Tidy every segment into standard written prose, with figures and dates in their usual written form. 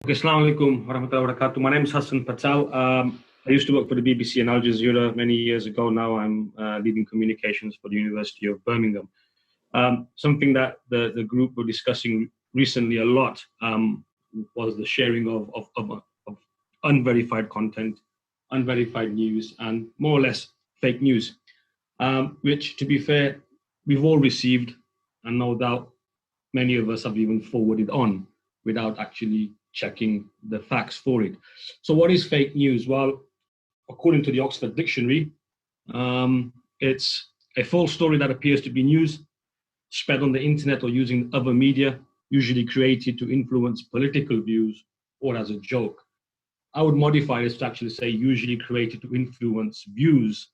Okay, Assalamu alaikum warahmatullahi wabarakatuh. My name is Hasan Patel. I used to work for the BBC and AlJazeera many years ago. Now I'm leading communications for the University of Birmingham. Something that the group were discussing recently a lot was the sharing of unverified content, unverified news, and more or less fake news, which, to be fair, we've all received, and no doubt many of us have even forwarded on without actually checking the facts for it. So what is fake news? Well, according to the Oxford Dictionary, it's a false story that appears to be news, spread on the internet or using other media, usually created to influence political views or as a joke. I would modify this to actually say usually created to influence views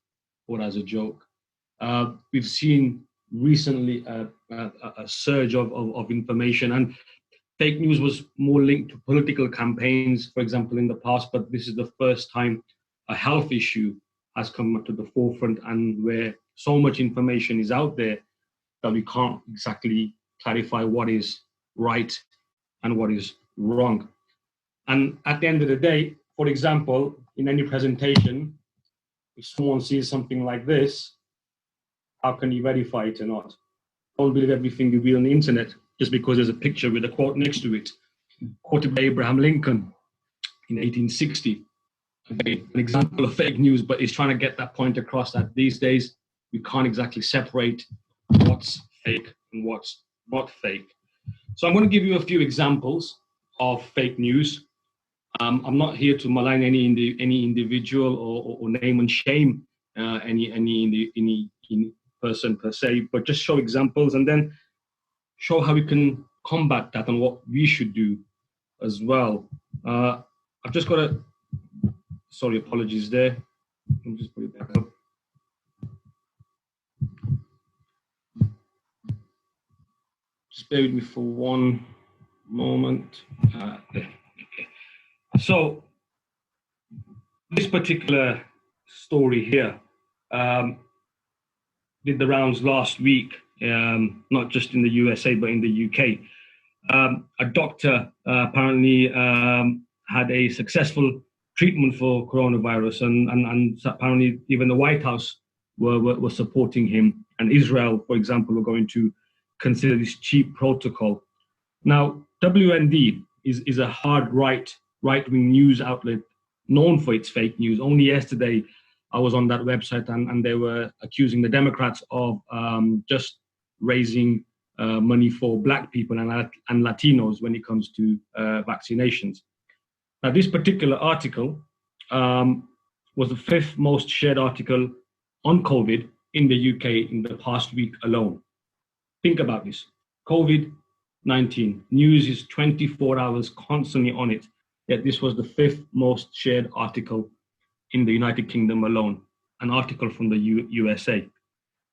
or as a joke. We've seen recently a surge of information, and fake news was more linked to political campaigns, for example, in the past, but this is the first time a health issue has come to the forefront, and where so much information is out there that we can't exactly clarify what is right and what is wrong. And at the end of the day, for example, in any presentation, if someone sees something like this, how can you verify it or not? Don't believe everything you read on the internet just because there's a picture with a quote next to it, quoted by Abraham Lincoln in 1860. Okay, an example of fake news, but it's trying to get that point across that these days we can't exactly separate what's fake and what's not fake. So I'm going to give you a few examples of fake news. I'm not here to malign any individual or name and shame any person per se, but just show examples and then show how we can combat that and what we should do as well. I've just got a, sorry, apologies there. Let me just put it back up. Just bear with me for one moment. There. Okay. So this particular story here did the rounds last week, not just in the USA, but in the UK. A doctor apparently had a successful treatment for coronavirus, and apparently even the White House were supporting him. And Israel, for example, were going to consider this cheap protocol. Now, WND is a hard right-wing news outlet known for its fake news. Only yesterday, I was on that website and they were accusing the Democrats of just raising money for Black people and Latinos when it comes to vaccinations. Now, this particular article was the 5th most shared article on COVID in the UK in the past week alone. Think about this. COVID-19. News is 24 hours constantly on it, yet this was the 5th most shared article in the United Kingdom alone, an article from the USA.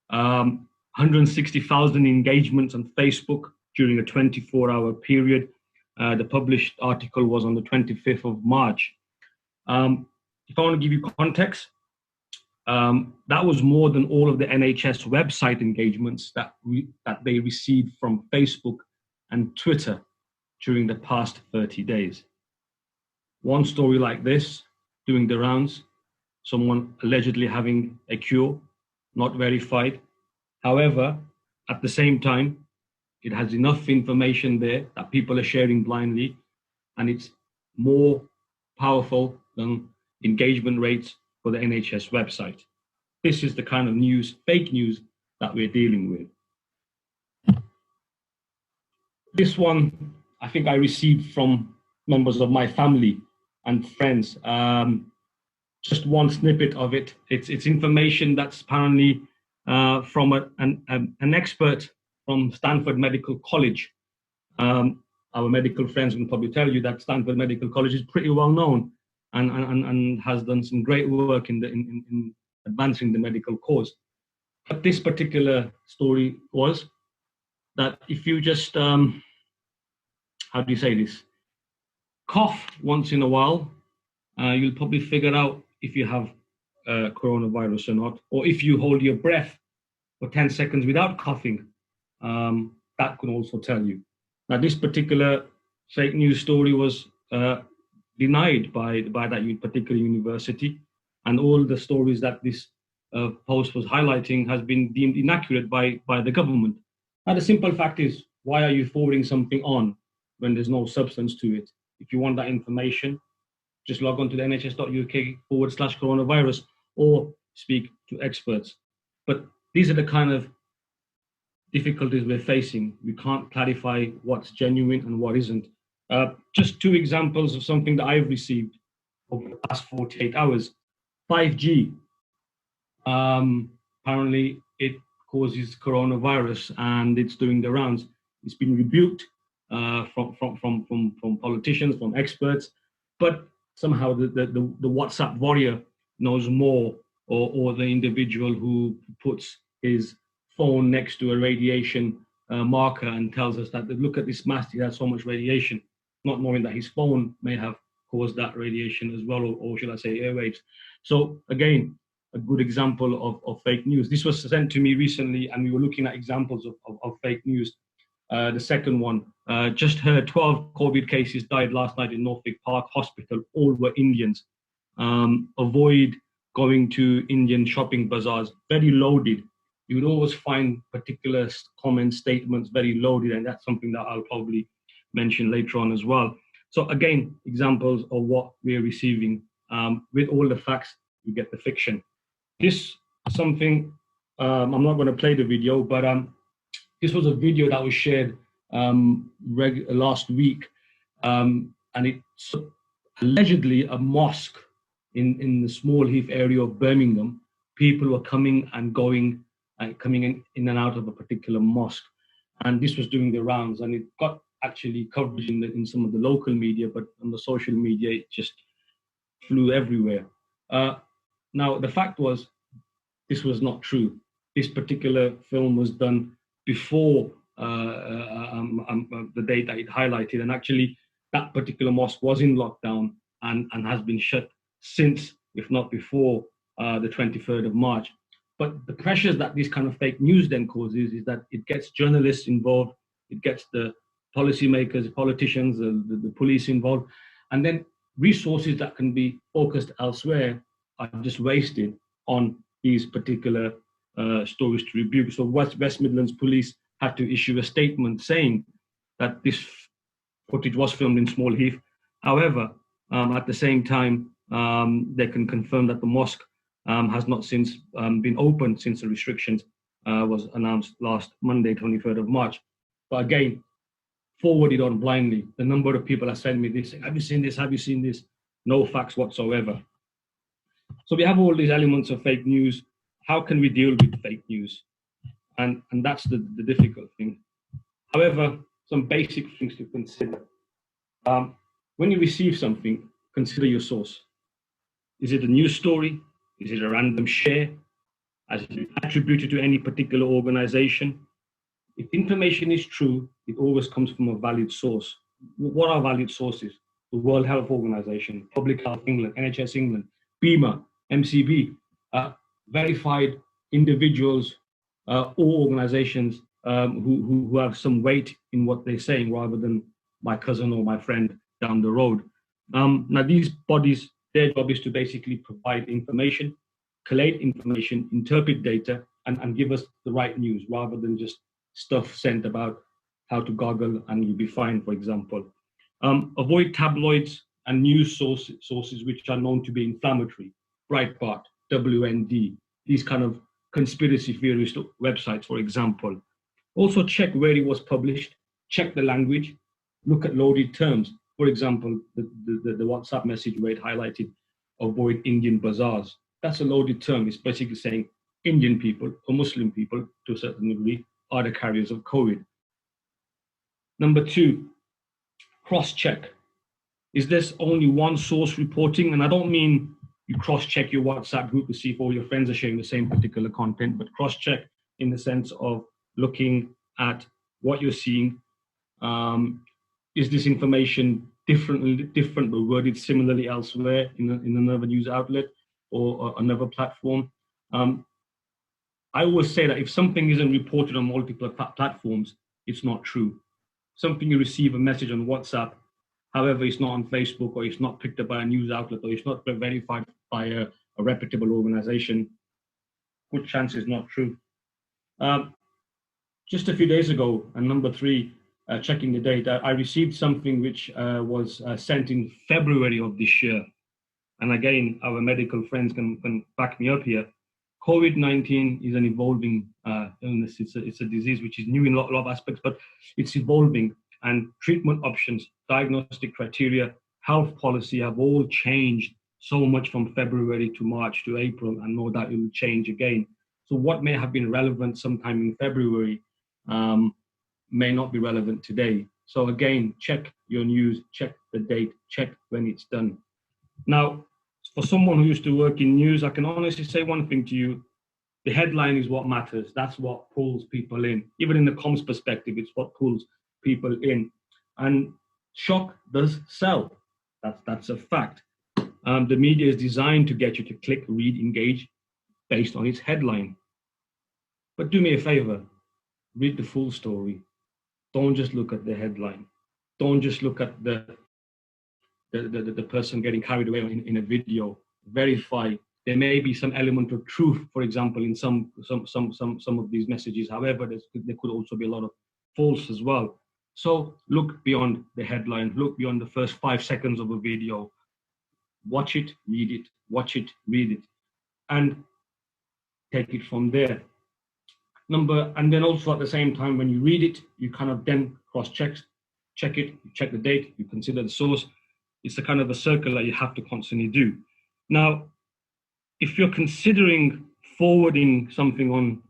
160,000 engagements on Facebook during a 24-hour period. The published article was on the 25th of March. If I want to give you context, that was more than all of the NHS website engagements that they received from Facebook and Twitter during the past 30 days. One story like this, doing the rounds, someone allegedly having a cure, not verified. However, at the same time, it has enough information there that people are sharing blindly, and it's more powerful than engagement rates for the NHS website. This is the kind of news, fake news, that we're dealing with. This one, I think I received from members of my family and friends. Just one snippet of it. It's information that's apparently from an expert from Stanford Medical College. Our medical friends will probably tell you that Stanford Medical College is pretty well known and has done some great work in advancing the medical cause. But this particular story was that if you just, how do you say this? Cough once in a while, you'll probably figure out if you have coronavirus or not, or if you hold your breath for 10 seconds without coughing, that can also tell you. Now, this particular fake news story was denied by that particular university, and all the stories that this post was highlighting has been deemed inaccurate by the government. Now, the simple fact is, why are you forwarding something on when there's no substance to it? If you want that information, just log on to the nhs.uk/coronavirus or speak to experts. But these are the kind of difficulties we're facing. We can't clarify what's genuine and what isn't. Just two examples of something that I've received over the past 48 hours. 5G. Apparently, it causes coronavirus and it's doing the rounds. It's been rebuked from politicians, from experts, but somehow the WhatsApp warrior knows more, or the individual who puts his phone next to a radiation marker and tells us that, look at this mast, it has so much radiation, not knowing that his phone may have caused that radiation as well, or should I say airwaves. So again, a good example of fake news. This was sent to me recently, and we were looking at examples of fake news. The second one, just heard 12 COVID cases died last night in Norfolk Park Hospital. All were Indians. Avoid going to Indian shopping bazaars, very loaded. You would always find particular comments, statements very loaded, and that's something that I'll probably mention later on as well. So again, examples of what we're receiving. With all the facts, you get the fiction. This something, I'm not going to play the video, but this was a video that was shared last week, and it's allegedly a mosque in the Small Heath area of Birmingham. People were coming and going, coming in and out of a particular mosque, and this was doing the rounds, and it got actually coverage in some of the local media, but on the social media, it just flew everywhere. Now, the fact was, this was not true. This particular film was done before the date that it highlighted, and actually that particular mosque was in lockdown and has been shut since, if not before, the 23rd of March. But the pressures that this kind of fake news then causes is that it gets journalists involved, it gets the policymakers, politicians, the police involved, and then resources that can be focused elsewhere are just wasted on these particular stories to rebuke. So West Midlands Police had to issue a statement saying that this footage was filmed in Small Heath. However, at the same time, they can confirm that the mosque has not since been opened since the restrictions was announced last Monday, 23rd of March. But again, forwarded on blindly. The number of people that send me this, have you seen this? Have you seen this? No facts whatsoever. So we have all these elements of fake news. How can we deal with fake news? And that's the difficult thing. However, some basic things to consider. When you receive something, consider your source. Is it a news story? Is it a random share? Has it been attributed to any particular organization? If information is true, it always comes from a valid source. What are valid sources? The World Health Organization, Public Health England, NHS England, BEMA, MCB, verified individuals or organizations who have some weight in what they're saying, rather than my cousin or my friend down the road. Now, these bodies, their job is to basically provide information, collate information, interpret data, and give us the right news, rather than just stuff sent about how to goggle and you'll be fine, for example. Avoid tabloids and news sources which are known to be inflammatory. Breitbart, WND, these kind of conspiracy theorist websites, for example. Also check where it was published, check the language, look at loaded terms. For example, the WhatsApp message where it highlighted avoid Indian bazaars. That's a loaded term. It's basically saying Indian people or Muslim people, to a certain degree, are the carriers of COVID. Number two, cross-check. Is this only one source reporting? And I don't mean you cross-check your WhatsApp group to see if all your friends are sharing the same particular content, but cross-check in the sense of looking at what you're seeing. Is this information different but worded similarly elsewhere in another news outlet or another platform? I always say that if something isn't reported on multiple platforms, it's not true. Something you receive a message on WhatsApp However, it's not on Facebook, or it's not picked up by a news outlet, or it's not verified by a reputable organization, good chance it's not true. Just a few days ago, and number three, checking the date, I received something which was sent in February of this year. And again, our medical friends can back me up here. COVID-19 is an evolving illness. It's a disease which is new in a lot of aspects, but it's evolving. And treatment options, diagnostic criteria, health policy have all changed so much from February to March to April, and no doubt it will change again. So what may have been relevant sometime in February may not be relevant today. So again, check your news, check the date, check when it's done. Now, for someone who used to work in news, I can honestly say one thing to you. The headline is what matters. That's what pulls people in. Even in the comms perspective, it's what pulls people in. And shock does sell. That's a fact. The media is designed to get you to click, read, engage based on its headline. But do me a favor, read the full story. Don't just look at the headline. Don't just look at the person getting carried away in a video. Verify. There may be some element of truth, for example, in some of these messages. However, there could also be a lot of false as well. So look beyond the headline. Look beyond the first 5 seconds of a video. Watch it, read it. Watch it, read it, and take it from there. And then also at the same time, when you read it, you kind of then check it, you check the date, you consider the source. It's a kind of a circle that you have to constantly do. Now, if you're considering forwarding something on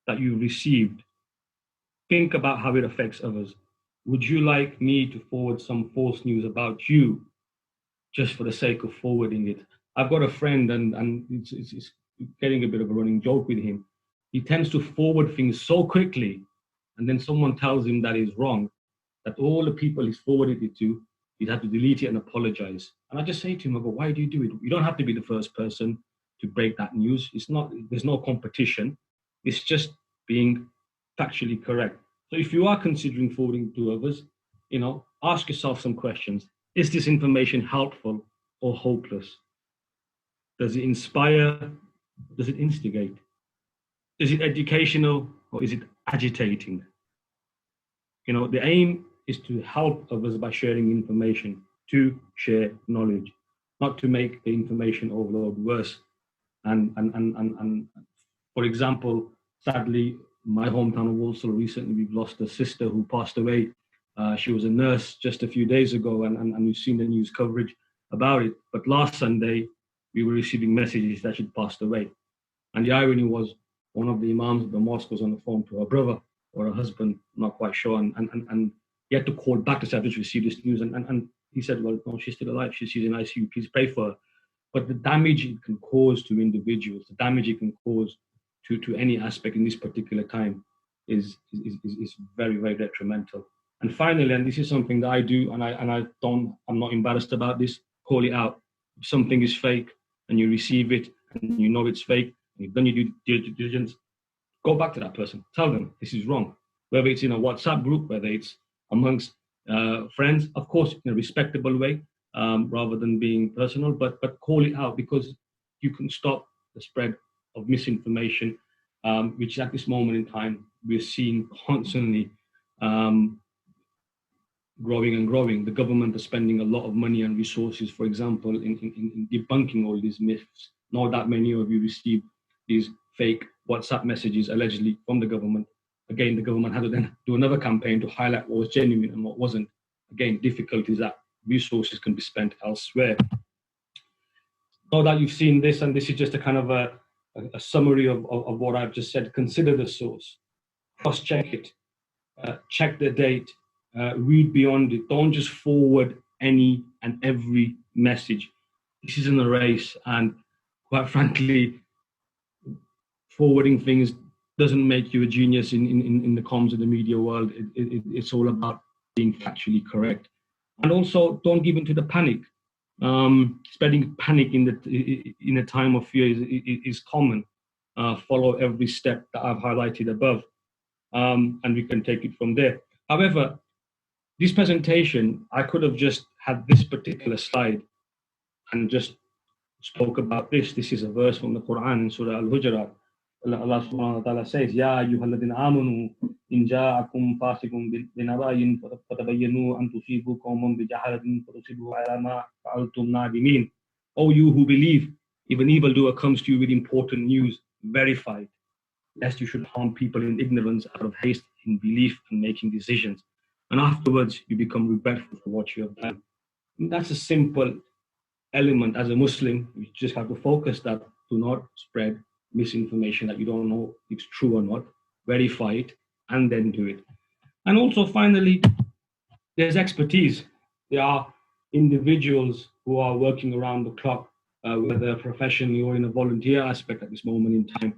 that you received, think about how it affects others. Would you like me to forward some false news about you just for the sake of forwarding it? I've got a friend, and it's getting a bit of a running joke with him. He tends to forward things so quickly, and then someone tells him that is wrong, that all the people he's forwarded it to, he'd have to delete it and apologize. And I just say to him, I go, why do you do it? You don't have to be the first person to break that news. There's no competition. It's just being factually correct. So if you are considering forwarding to others, ask yourself some questions. Is this information helpful or hopeless? Does it inspire? Does it instigate? Is it educational or is it agitating? The aim is to help others by sharing information, to share knowledge, not to make the information overload worse. And for example, sadly, my hometown of Walsall, recently we've lost a sister who passed away. She was a nurse just a few days ago, and we've seen the news coverage about it. But last Sunday, we were receiving messages that she'd passed away. And the irony was, one of the imams of the mosque was on the phone to her brother or her husband, not quite sure, and he had to call back to say, I've just received this news. And he said, well, no, she's still alive. She's in ICU. Please pray for her. But the damage it can cause to individuals, the damage it can cause to any aspect in this particular time is very, very detrimental. And finally, and this is something that I do, and I'm not embarrassed about this, call it out. If something is fake and you receive it and you know it's fake, and you've done your due diligence, go back to that person, tell them this is wrong. Whether it's in a WhatsApp group, whether it's amongst friends, of course, in a respectable way, rather than being personal, but call it out, because you can stop the spread of misinformation, which at this moment in time, we're seeing constantly growing and growing. The government is spending a lot of money and resources, for example, in debunking all these myths. Not that many of you received these fake WhatsApp messages allegedly from the government. Again, the government had to then do another campaign to highlight what was genuine and what wasn't. Again, difficulties that resources can be spent elsewhere. Now that you've seen this, and this is just a kind of a summary of what I've just said, consider the source, cross-check it, check the date, read beyond it. Don't just forward any and every message. This isn't a race, and quite frankly, forwarding things doesn't make you a genius in the comms of the media world. It's all about being factually correct. And also, don't give in to the panic. Spreading panic in a time of fear is common. Follow every step that I've highlighted above, and we can take it from there. However, this presentation, I could have just had this particular slide and just spoke about this. This is a verse from the Quran in Surah Al-Hujurat. Allah subhanahu wa ta'ala says, Ya ayyuhalladhina amanu in ja'akum fasiqun binaba'in fatabayyanu an tusibu qawman bijahalatin fatusibu ala ma fa'altum nadimin. O you who believe, if an evildoer comes to you with important news, verify it, lest you should harm people in ignorance out of haste in belief and making decisions. And afterwards, you become regretful for what you have done. And that's a simple element. As a Muslim, you just have to focus that, do not spread misinformation that you don't know if it's true or not, verify it, and then do it. And also, finally, there's expertise. There are individuals who are working around the clock, whether professionally or in a volunteer aspect at this moment in time,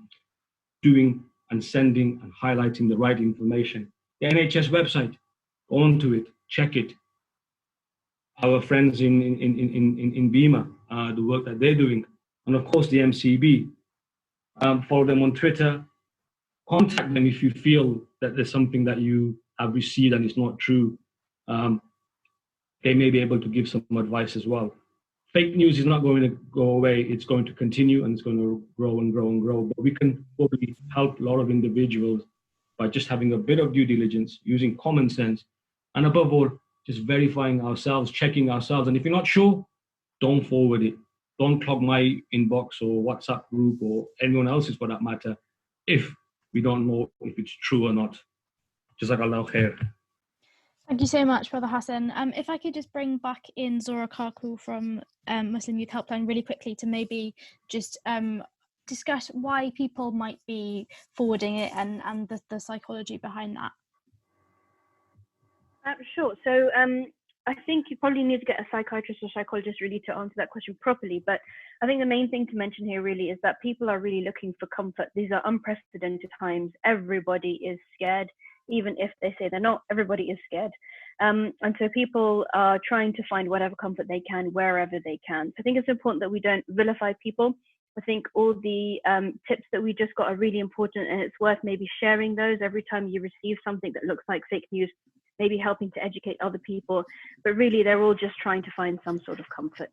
doing and sending and highlighting the right information. The NHS website, go onto it, check it. Our friends in Bima, the work that they're doing, and of course the MCB. Follow them on Twitter. Contact them if you feel that there's something that you have received and it's not true. They may be able to give some advice as well. Fake news is not going to go away. It's going to continue and it's going to grow and grow and grow. But we can probably help a lot of individuals by just having a bit of due diligence, using common sense, and above all, just verifying ourselves, checking ourselves. And if you're not sure, don't forward it. Don't clog my inbox or WhatsApp group or anyone else's for that matter if we don't know if it's true or not. Jazakallah khair. Thank you so much, Brother Hasan. If I could just bring back in Zora Karkul from Muslim Youth Helpline really quickly to maybe just discuss why people might be forwarding it and the psychology behind that. Sure. So I think you probably need to get a psychiatrist or psychologist really to answer that question properly. But I think the main thing to mention here really is that people are really looking for comfort. These are unprecedented times. Everybody is scared. Even if they say they're not, everybody is scared. And so people are trying to find whatever comfort they can wherever they can. So I think it's important that we don't vilify people. I think all the tips that we just got are really important, and it's worth maybe sharing those every time you receive something that looks like fake news, maybe helping to educate other people. But really, they're all just trying to find some sort of comfort.